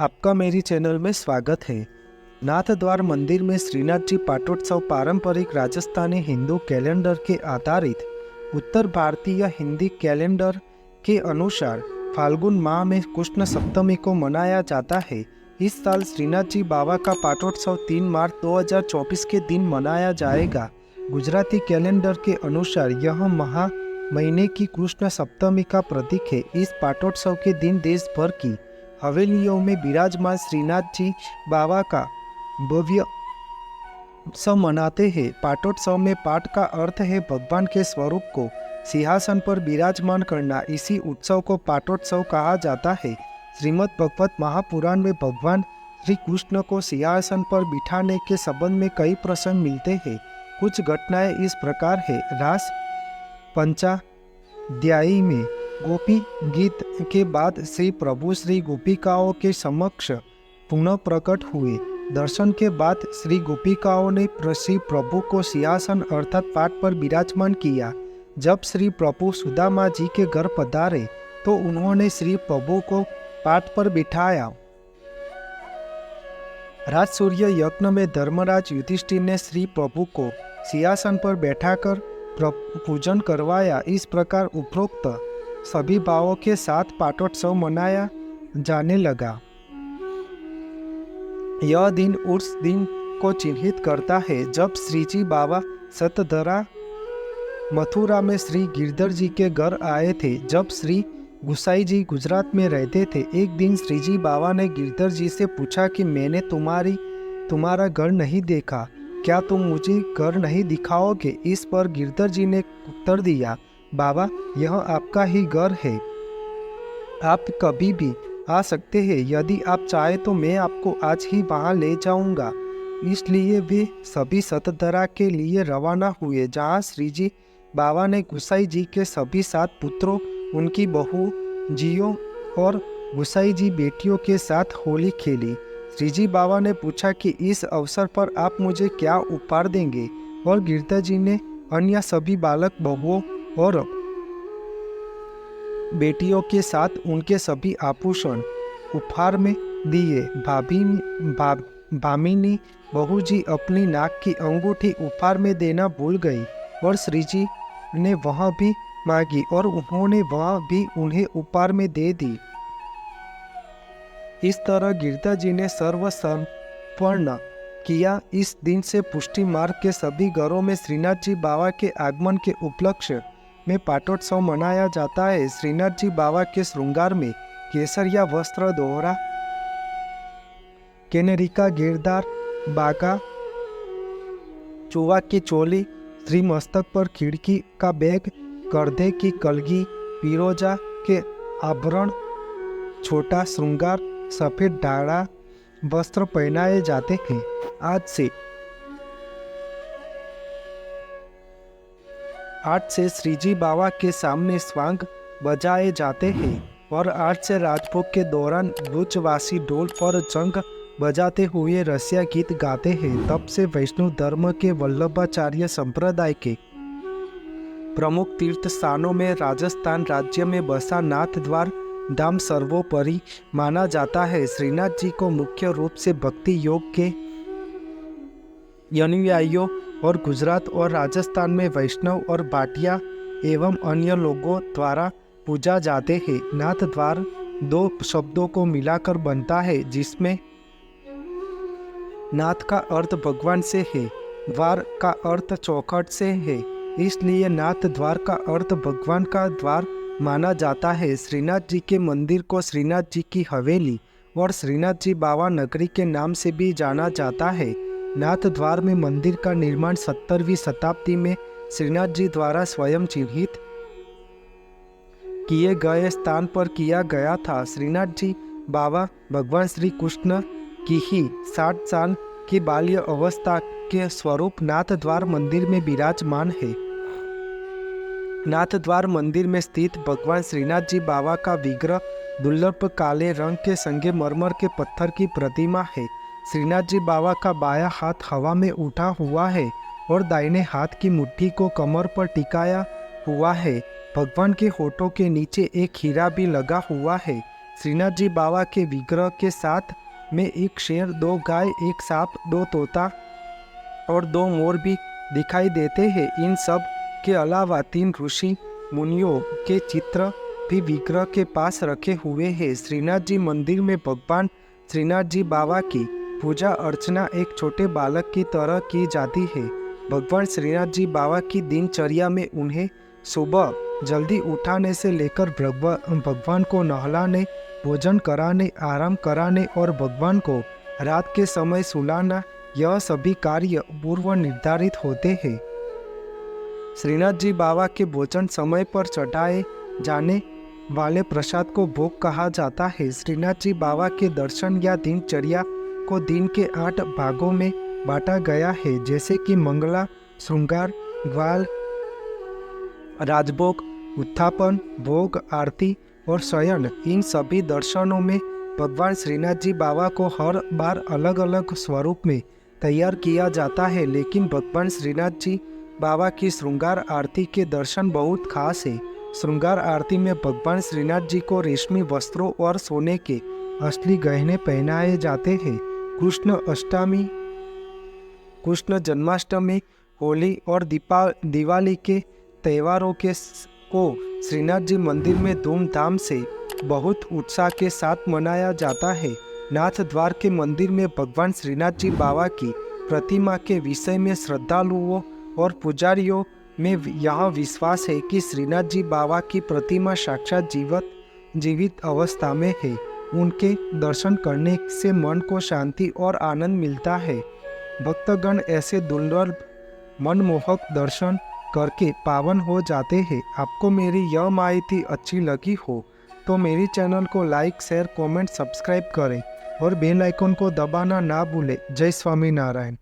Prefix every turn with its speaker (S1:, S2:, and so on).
S1: आपका मेरी चैनल में स्वागत है। नाथद्वार मंदिर में श्रीनाथ जी पाटोत्सव पारंपरिक राजस्थानी हिंदू कैलेंडर के आधारित उत्तर भारतीय हिंदी कैलेंडर के अनुसार फाल्गुन माह में कृष्ण सप्तमी को मनाया जाता है। इस साल श्रीनाथ जी बाबा का पाटोत्सव 3 मार्च 2024 के दिन मनाया जाएगा। गुजराती कैलेंडर के अनुसार यह माह महीने की कृष्ण सप्तमी का प्रतीक है। इस पाटोत्सव के दिन देश भर की हवेलियों में विराजमान श्रीनाथ जी बाबा का भव्य उत्सव मनाते हैं। पाटोत्सव में पाट का अर्थ है भगवान के स्वरूप को सिंहासन पर विराजमान करना। इसी उत्सव को पाटोत्सव कहा जाता है। श्रीमद् भगवत महापुराण में भगवान श्री कृष्ण को सिंहासन पर बिठाने के संबंध में कई प्रसंग मिलते हैं। कुछ घटनाएं इस प्रकार है। रास पंचाध्यायी में गोपी गीत के बाद श्री प्रभु श्री गोपिकाओं के समक्ष पुनः प्रकट हुए। दर्शन के बाद श्री गोपिकाओं ने श्री प्रभु को सिंहासन अर्थात पाट पर विराजमान किया। जब श्री प्रभु सुदामा जी के घर पधारे तो उन्होंने श्री प्रभु को पाट पर बिठाया। राजसूय यज्ञ में धर्मराज युधिष्ठिर ने श्री प्रभु को सिंहासन पर बैठाकर पूजन करवाया। इस प्रकार उपरोक्त सभी भावों के साथ पाटोत्सव मनाया जाने लगा। यह दिन उस दिन को चिन्हित करता है जब श्रीजी बाबा सतधरा मथुरा में श्री गिरधर जी के घर आए थे। जब श्री गुसाई जी गुजरात में रहते थे। एक दिन श्रीजी बाबा ने गिरधर जी से पूछा कि मैंने तुम्हारा घर नहीं देखा, क्या तुम मुझे घर नहीं दिखाओगे? इस पर गिरधर जी ने उत्तर दिया, बाबा यह आपका ही घर है, आप कभी भी आ सकते हैं। यदि आप चाहे तो मैं आपको आज ही वहाँ ले जाऊंगा। इसलिए वे सभी सतधरा के लिए रवाना हुए, जहाँ श्रीजी बाबा ने गुसाई जी के सभी 7 पुत्रों, उनकी बहू जियों और गुसाई जी बेटियों के साथ होली खेली। श्रीजी बाबा ने पूछा कि इस अवसर पर आप मुझे क्या उपहार देंगे, और गिरधर जी ने अन्य सभी बालक बहुओं और बेटियों के साथ उनके सभी आभूषण उपहार में दिए। भामिनी बहू जी अपनी नाक की अंगूठी उपहार में देना भूल गई और श्रीजी ने वह भी मांगी और उन्होंने वह भी उन्हें उपहार में दे दी। इस तरह गिरधर जी ने सर्व संपन्न किया। इस दिन से पुष्टि मार्ग के सभी घरों में श्रीनाथ जी बाबा के आगमन के उपलक्ष्य में पाटोत्सव मनाया जाता है। श्रीनाथ जी बाबा के श्रृंगार में केसरिया वस्त्र, दोहरा केनरिका, गिरदार बागा, चुवा की चोली, श्री मस्तक पर खिड़की का बैग, कंधे की कलगी, पिरोजा के आभरण, छोटा श्रृंगार, सफेद डाढ़ा वस्त्र पहनाए जाते हैं। आज से श्रीजी बाबा के सामने स्वांग बजाए जाते हैं और आज से राजभोग के दौरान ब्रुजवासी ढोल और जंग बजाते हुए रसिया गीत गाते हैं। तब से वैष्णव धर्म के वल्लभाचार्य संप्रदाय के प्रमुख तीर्थ स्थानों में राजस्थान राज्य में बसा नाथद्वार धाम सर्वोपरि माना जाता है। श्रीनाथ जी को मुख्य रूप से भक्ति योग के अनुयायियों और गुजरात और राजस्थान में वैष्णव और भाटिया एवं अन्य लोगों द्वारा पूजा जाते हैं। नाथद्वार 2 शब्दों को मिलाकर बनता है, जिसमें नाथ का अर्थ भगवान से है, द्वार का अर्थ चौखट से है, इसलिए नाथ द्वार का अर्थ भगवान का द्वार माना जाता है। श्रीनाथ जी के मंदिर को श्रीनाथ जी की हवेली और श्रीनाथ जी बाबा नगरी के नाम से भी जाना जाता है। नाथ द्वार में मंदिर का निर्माण 17वीं शताब्दी में श्रीनाथ जी द्वारा स्वयं चिन्हित किए गए स्थान पर किया गया था। श्रीनाथ जी बाबा भगवान श्री कृष्ण की ही 60 साल की बाल्य अवस्था के स्वरूप नाथ द्वार मंदिर में विराजमान है। नाथ द्वार मंदिर में स्थित भगवान श्रीनाथ जी बाबा का विग्रह दुर्लभ काले रंग के संगमरमर के पत्थर की प्रतिमा है। श्रीनाथ जी बाबा का बायां हाथ हवा में उठा हुआ है और दाहिने हाथ की मुट्ठी को कमर पर टिकाया हुआ है। भगवान के होठों के नीचे एक हीरा भी लगा हुआ है। श्रीनाथ जी बाबा के विग्रह के साथ में एक शेर, 2 गाय, 1 सांप, 2 तोता और 2 मोर भी दिखाई देते हैं। इन सब के अलावा 3 ऋषि मुनियों के चित्र भी विग्रह के पास रखे हुए हैं। श्रीनाथ जी मंदिर में भगवान श्रीनाथ जी बाबा की पूजा अर्चना एक छोटे बालक की तरह की जाती है। भगवान श्रीनाथ जी बाबा की दिनचर्या में उन्हें सुबह जल्दी उठाने से लेकर भगवान को नहलाने, भोजन कराने, आराम कराने और भगवान को रात के समय सुलाना, यह सभी कार्य पूर्व निर्धारित होते हैं। श्रीनाथ जी बाबा के भोजन समय पर चढ़ाए जाने वाले प्रसाद को भोग कहा जाता है। श्रीनाथ जी बाबा के दर्शन या दिनचर्या को दिन के 8 भागों में बांटा गया है, जैसे कि मंगला, श्रृंगार, ग्वाल, राजभोग, उत्थापन, भोग, आरती और शयन। इन सभी दर्शनों में भगवान श्रीनाथ जी बाबा को हर बार अलग अलग स्वरूप में तैयार किया जाता है, लेकिन भगवान श्रीनाथ जी बाबा की श्रृंगार आरती के दर्शन बहुत खास है। श्रृंगार आरती में भगवान श्रीनाथ जी को रेशमी वस्त्रों और सोने के असली गहने पहनाए जाते हैं। कृष्ण जन्माष्टमी, होली और दिवाली के त्योहारों को श्रीनाथ जी मंदिर में धूमधाम से बहुत उत्साह के साथ मनाया जाता है। नाथ द्वार के मंदिर में भगवान श्रीनाथ जी बाबा की प्रतिमा के विषय में श्रद्धालुओं और पुजारियों में यह विश्वास है कि श्रीनाथ जी बाबा की प्रतिमा साक्षात जीवित अवस्था में है। उनके दर्शन करने से मन को शांति और आनंद मिलता है। भक्तगण ऐसे दुर्लभ मनमोहक दर्शन करके पावन हो जाते हैं। आपको मेरी यह माहिती अच्छी लगी हो तो मेरी चैनल को लाइक, शेयर, कमेंट, सब्सक्राइब करें और बेल आइकन को दबाना ना भूलें। जय स्वामीनारायण।